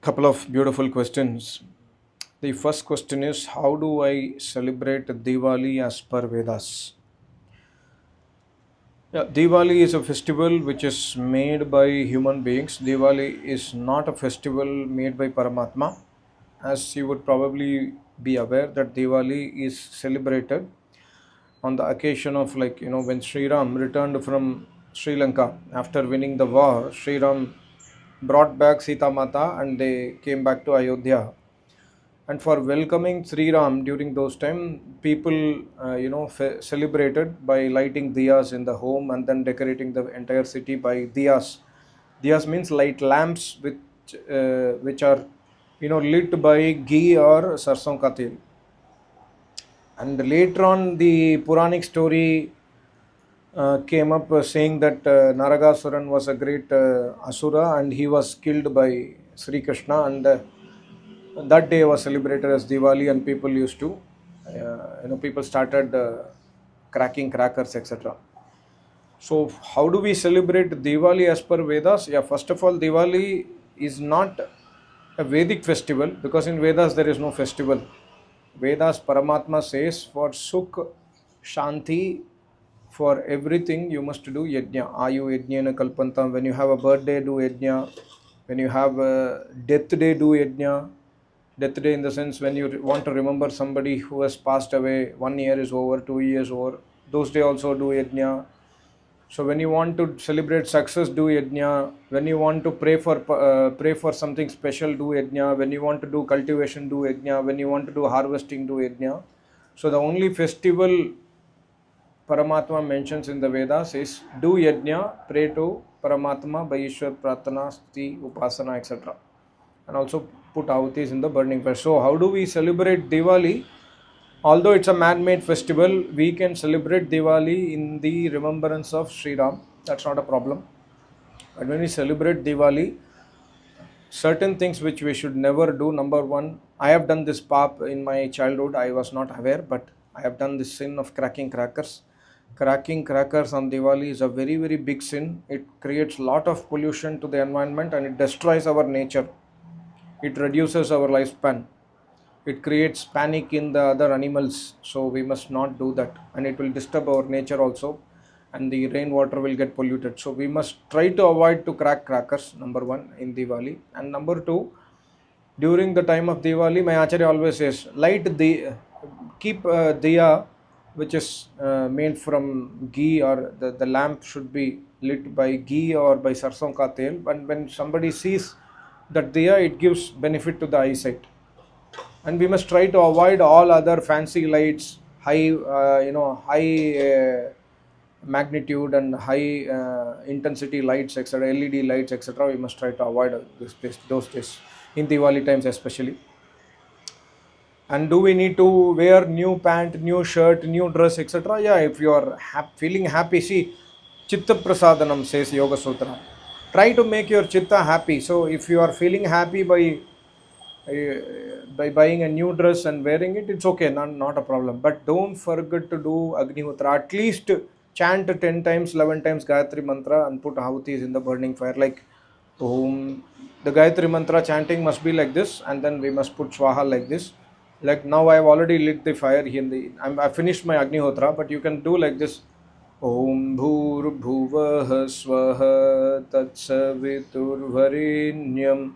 Couple of beautiful questions. The first question is, how do I celebrate Diwali as per Vedas? Yeah, Diwali is a festival which is made by human beings. Diwali is not a festival made by Paramatma. As you would probably be aware that Diwali is celebrated on the occasion of, when Sri Ram returned from Sri Lanka after winning the war. Sri Ram brought back Sita Mata and they came back to Ayodhya. And for welcoming Sri Ram during those time, people celebrated by lighting diyas in the home and then decorating the entire city by diyas. Diyas means light lamps which are lit by ghee or sarson ka tel. And later on, the Puranic story came up saying that Naragasuran was a great asura and he was killed by Sri Krishna, and that day was celebrated as Diwali, and people used to, people started cracking crackers, etc. So, how do we celebrate Diwali as per Vedas? Yeah, first of all, Diwali is not a Vedic festival because in Vedas there is no festival. Vedas Paramatma says for Sukh, Shanti, for everything you must do yajna. Ayu yajna kalpantam. When you have a birthday, do yajna. When you have a death day, do yajna. Death day in the sense when you want to remember somebody who has passed away, 1 year is over, 2 years over. Those day also do yajna. So when you want to celebrate success, do yajna. When you want to pray for something special, do yajna. When you want to do cultivation, do yajna. When you want to do harvesting, do yajna. So the only festival Paramatma mentions in the Vedas is do yajna, pray to Paramatma by Ishwar Pratana, Stuti, Upasana, etc. And also put ahutis in the burning fire. So how do we celebrate Diwali? Although it's a man-made festival, we can celebrate Diwali in the remembrance of Sri Ram. That's not a problem. But when we celebrate Diwali, certain things which we should never do. Number one, I have done this pap in my childhood. I was not aware, but I have done this sin of cracking crackers. Cracking crackers on Diwali is a very, very big sin. It creates a lot of pollution to the environment and it destroys our nature. It reduces our lifespan. It creates panic in the other animals, so we must not do that, and it will disturb our nature also, and the rainwater will get polluted. So we must try to avoid to crack crackers, number one, in Diwali. And number two, during the time of Diwali, my acharya always says, keep diya which is made from ghee, or the lamp should be lit by ghee or by sarson ka tel. And when somebody sees that diya, it gives benefit to the eyesight. And we must try to avoid all other fancy lights, high magnitude and high intensity lights, etc., LED lights, etc. We must try to avoid those days in Diwali times especially. And do we need to wear new pant, new shirt, new dress, etc.? Yeah, if you are feeling happy, see, chitta prasadanam says Yoga Sutra. Try to make your chitta happy. So if you are feeling happy by buying a new dress and wearing it, it's okay, not a problem. But don't forget to do Agnihotra. At least chant 10 times, 11 times Gayatri Mantra and put ahutis in the burning fire. Like Om. The Gayatri Mantra chanting must be like this, and then we must put Swaha like this. Like now, I have already lit the fire here. I finished my Agnihotra, but you can do like this. Om Bhur Bhuvah Swaha Tatsaviturvarenyam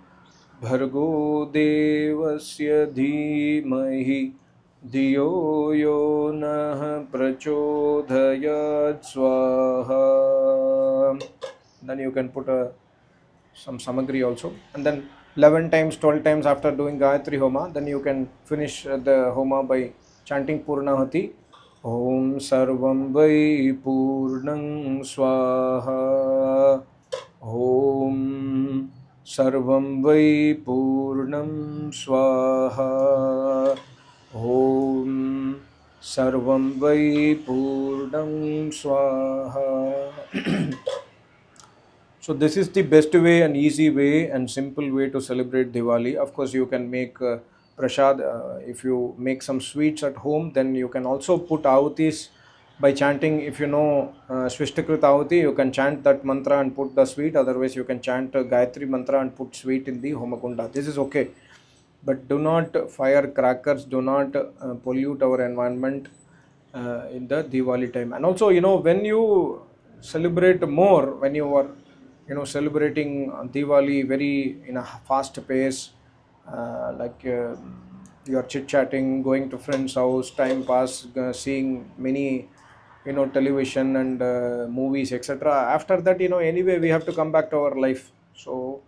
Bhargo Devasya Dhimahi Dhiyo Yo Nah Prachodhayat Swaha. Then you can put some samagri also, and then 11 times, 12 times after doing Gayatri Homa, then you can finish the Homa by chanting Purnahati. Om Sarvam Vai Purnang Swaha. Om Sarvam Vai Purnam Swaha. Om Sarvam Vai Purnam Swaha. So this is the best way and easy way and simple way to celebrate Diwali. Of course, you can make prasad. If you make some sweets at home, then you can also put ahutis by chanting. If you know Svishtakrit Ahuti, you can chant that mantra and put the sweet. Otherwise, you can chant Gayatri mantra and put sweet in the Homakunda. This is okay. But do not fire crackers, do not pollute our environment in the Diwali time. And also, when you celebrate more, when you are, celebrating Diwali very in a fast pace, like you are chit chatting, going to friends' house, time pass, seeing many, television and movies, etc. After that, anyway, we have to come back to our life. So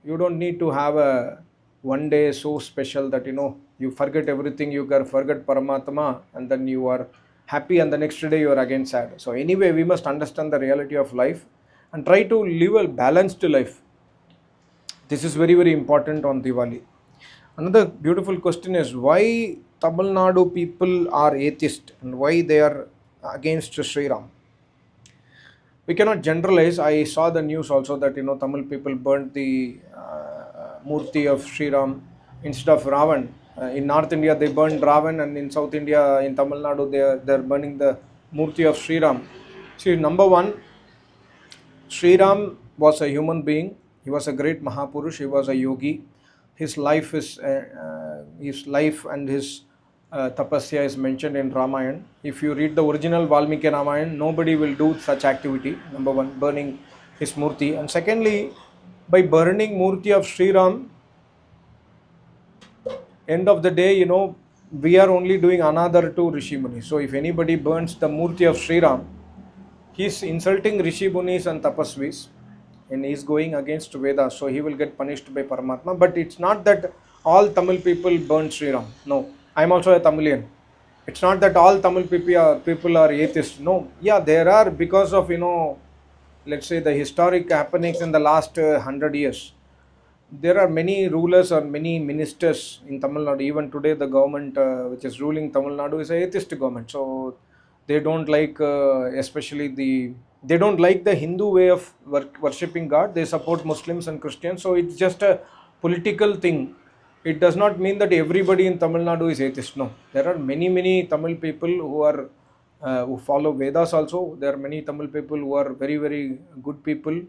you don't need to have a one day so special that you forget everything, you can forget Paramatma, and then you are happy, and the next day you are again sad. So anyway, we must understand the reality of life and try to live a balanced life. This is very, very important on Diwali. Another beautiful question is why Tamil Nadu people are atheist and why they are against Sri Ram. We cannot generalize. I saw the news also that Tamil people burnt the Murti of Sri Ram instead of Ravan. In North India they burned Ravan, and in South India, in Tamil Nadu, they are burning the Murti of Sri Ram. See, number one, Sri Ram was a human being. He was a great Mahapurush. He was a yogi. His life and his tapasya is mentioned in Ramayana. If you read the original Valmiki Ramayana, nobody will do such activity. Number one, burning his murti, and secondly, by burning murti of Sri Ram, end of the day, we are only doing another to Rishi Muni. So if anybody burns the murti of Sri Ram, he's insulting Rishi Munis and Tapasvis, and he's going against Vedas, so he will get punished by Paramatma. But it's not that all Tamil people burn Sri Ram. No, I'm also a Tamilian. It's not that all Tamil people are atheists. No, yeah, there are, because of let's say the historic happenings in the last 100 years. There are many rulers or many ministers in Tamil Nadu. Even today, the government which is ruling Tamil Nadu is a atheist government. So they don't like, especially they don't like the Hindu way of worshipping God. They support Muslims and Christians. So it's just a political thing. It does not mean that everybody in Tamil Nadu is atheist. No, there are many Tamil people who follow Vedas also. There are many Tamil people who are very, very good people.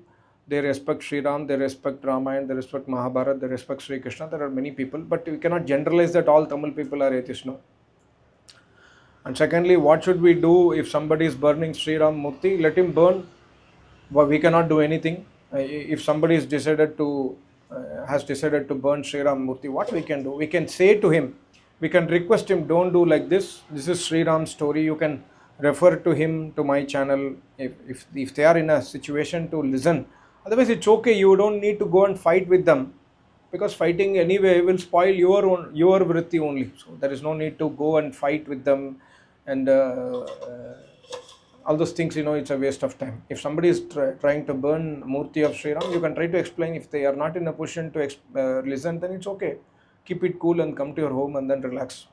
They respect Sri Ram, they respect Ramayana, they respect Mahabharata, they respect Sri Krishna. There are many people, but we cannot generalize that all Tamil people are atheists. No. And secondly, what should we do if somebody is burning Sri Ram Murti? Let him burn. Well, we cannot do anything. If somebody has decided to burn Sri Ram Murti, what we can do? We can say to him, we can request him, don't do like this. This is Sri Ram's story. You can refer to him to my channel if they are in a situation to listen. Otherwise, it's okay. You don't need to go and fight with them, because fighting anyway will spoil your vritti only. So there is no need to go and fight with them, and all those things. It's a waste of time. If somebody is trying to burn Murti of Sri Ram, you can try to explain. If they are not in a position to listen, then it's okay. Keep it cool and come to your home and then relax.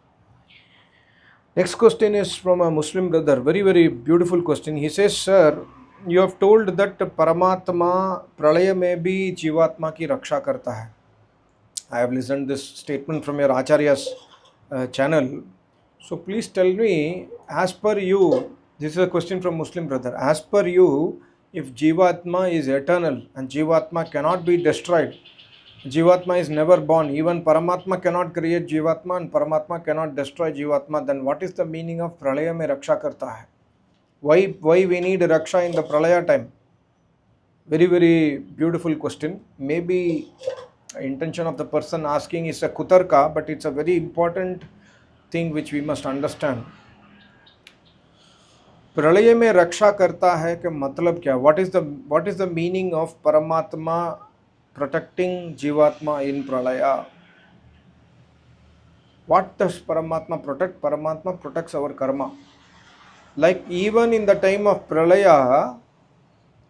Next question is from a Muslim brother. Very, very beautiful question. He says, sir, you have told that Paramatma Pralaya mein bhi Jivatma ki raksha karta hai. I have listened this statement from your Acharya's channel. So please tell me, as per you, this is a question from Muslim brother. As per you, if Jivatma is eternal and Jivatma cannot be destroyed, Jivatma is never born, even Paramatma cannot create Jivatma and Paramatma cannot destroy Jivatma, then what is the meaning of Pralaya mein raksha karta hai? Why we need raksha in the Pralaya time? Very, very beautiful question. Maybe intention of the person asking is a kutarka, but it's a very important thing which we must understand. प्रलय में रक्षा करता है कि मतलब क्या? What is the meaning of Paramatma protecting Jivatma in Pralaya? What does Paramatma protect? Paramatma protects our karma. Like even in the time of Pralaya,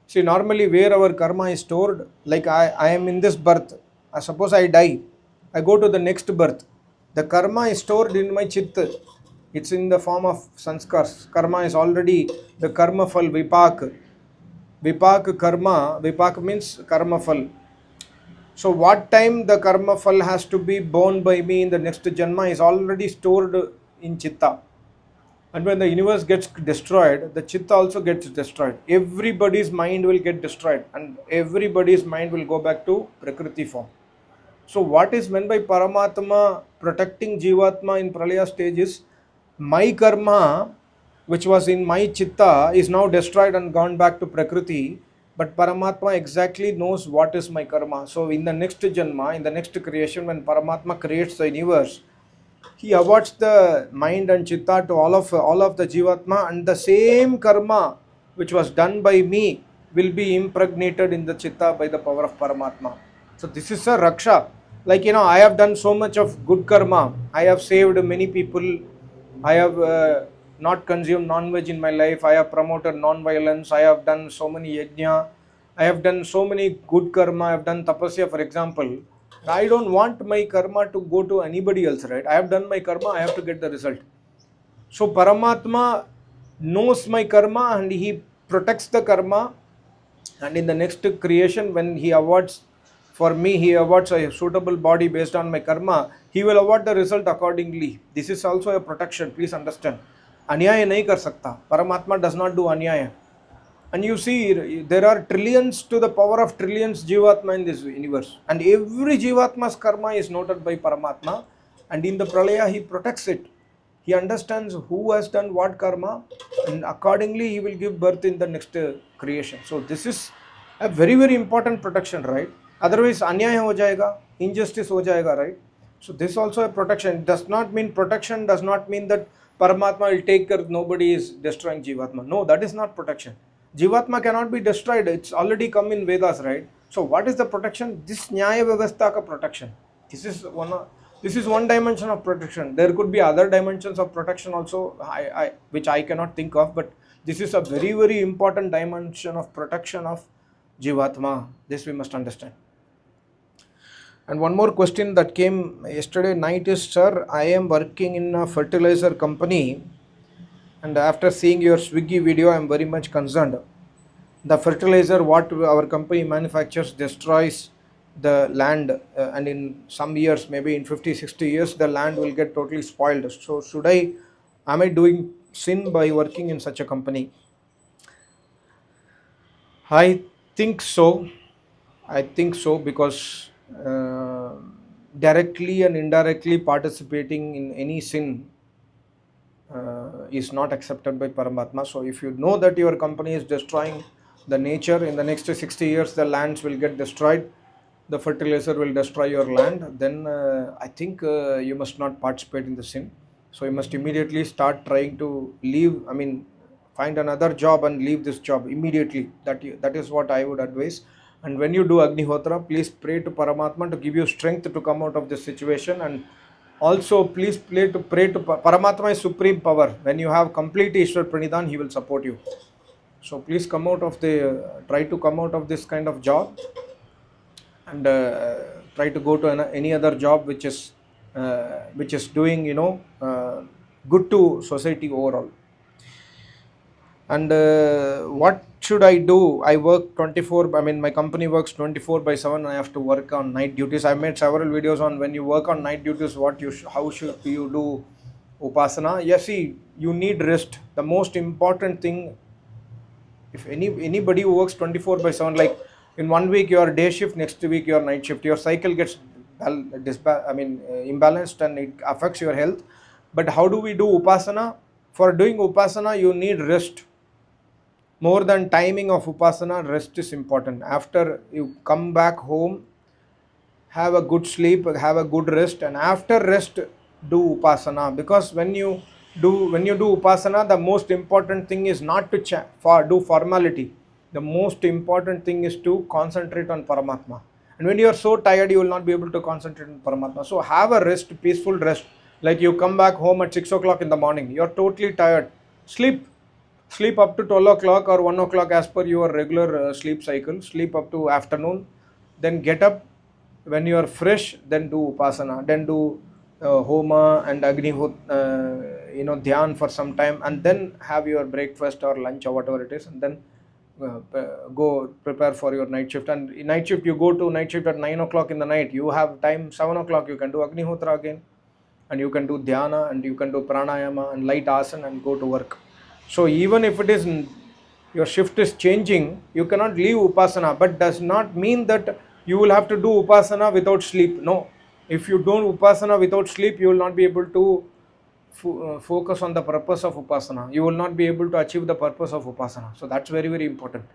see, normally where our karma is stored, like I am in this birth. Suppose I die, I go to the next birth. The karma is stored in my chitta. It's in the form of sanskars. Karma is already the karma fal vipak. Vipak karma, vipak means karma fal. So what time the karma fal has to be born by me in the next janma is already stored in chitta. And when the universe gets destroyed, the chitta also gets destroyed. Everybody's mind will get destroyed, and everybody's mind will go back to Prakriti form. So, what is meant by Paramatma protecting Jivatma in Pralaya stage is my karma, which was in my chitta, is now destroyed and gone back to Prakriti. But Paramatma exactly knows what is my karma. So, in the next Janma, in the next creation, when Paramatma creates the universe, he awards the mind and chitta to all of the jivatma, and the same karma which was done by me will be impregnated in the chitta by the power of Paramatma. So this is a raksha. Like, I have done so much of good karma. I have saved many people. I have not consumed non-veg in my life. I have promoted non-violence. I have done so many yajna. I have done so many good karma. I have done tapasya, for example. I don't want my karma to go to anybody else, right? I have done my karma. I have to get the result. So Paramatma knows my karma and he protects the karma, and in the next creation, when he awards for me, he awards a suitable body based on my karma, he will award the result accordingly. This is also a protection, please understand. Anyaya nahi kar sakta. Paramatma does not do anyaya. And you see, there are trillions to the power of trillions jivatma in this universe, and every jivatma's karma is noted by Paramatma, and in the Pralaya he protects it. He understands who has done what karma, and accordingly he will give birth in the next creation. So this is a very very important protection, right? Otherwise anyaya ho jayega, injustice ho jayega, right? So this also a protection. Does not mean protection does not mean that Paramatma will take care nobody is destroying jivatma. No, that is not protection. Jivatma cannot be destroyed. It's already come in Vedas, right? So what is the protection? This Nyaya Vyavastha ka protection. This is one dimension of protection. There could be other dimensions of protection also, which I cannot think of, but this is a very, very important dimension of protection of Jivatma. This we must understand. And one more question that came yesterday night is, sir, I am working in a fertilizer company, and after seeing your Swiggy video, I am very much concerned. The fertilizer what our company manufactures destroys the land, and in some years, maybe in 50, 60 years, the land will get totally spoiled. So am I doing sin by working in such a company? I think so. I think so, because directly and indirectly participating in any sin is not accepted by Paramatma. So if you know that your company is destroying the nature, in the next 60 years the lands will get destroyed, the fertilizer will destroy your land, then I think you must not participate in the sin. So you must immediately start trying to leave, find another job and leave this job immediately. That is what I would advise. And when you do Agnihotra, please pray to Paramatma to give you strength to come out of this situation. And also please pray to Paramatma is supreme power. When you have complete Ishwar Pranidhan, he will support you. So please try to come out of this kind of job, and try to go to any other job which is doing good to society overall. And what should I do? I work 24, my company works 24/7. I have to work on night duties. I made several videos on when you work on night duties, how should you do upasana. Yes, see, you need rest. The most important thing, if anybody who works 24/7, like in 1 week your day shift, next week your night shift, your cycle gets imbalanced, and it affects your health. But how do we do upasana? For doing upasana, you need rest. More than timing of upasana, rest is important. After you come back home, have a good sleep, have a good rest, and after rest do upasana. Because when you do upasana, the most important thing is not to do formality. The most important thing is to concentrate on Paramatma. And when you are so tired, you will not be able to concentrate on Paramatma. So have a rest, peaceful rest. Like you come back home at 6 o'clock in the morning, you are totally tired. Sleep up to 12 o'clock or 1 o'clock as per your regular sleep cycle. Sleep up to afternoon, then get up. When you are fresh, then do upasana, then do homa and dhyan for some time, and then have your breakfast or lunch or whatever it is, and then go prepare for your night shift. And in you go to night shift at 9 o'clock in the night, you have time. 7 o'clock you can do Agnihotra again. and you can do dhyana, and you can do pranayama and light asana and go to work. So even if it is your shift is changing, you cannot leave upasana, but does not mean that you will have to do upasana without sleep. No, if you do upasana without sleep, you will not be able to focus on the purpose of upasana. You will not be able to achieve the purpose of upasana. So that's very, very important.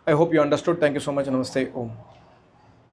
I hope you understood. Thank you so much. Namaste. Om.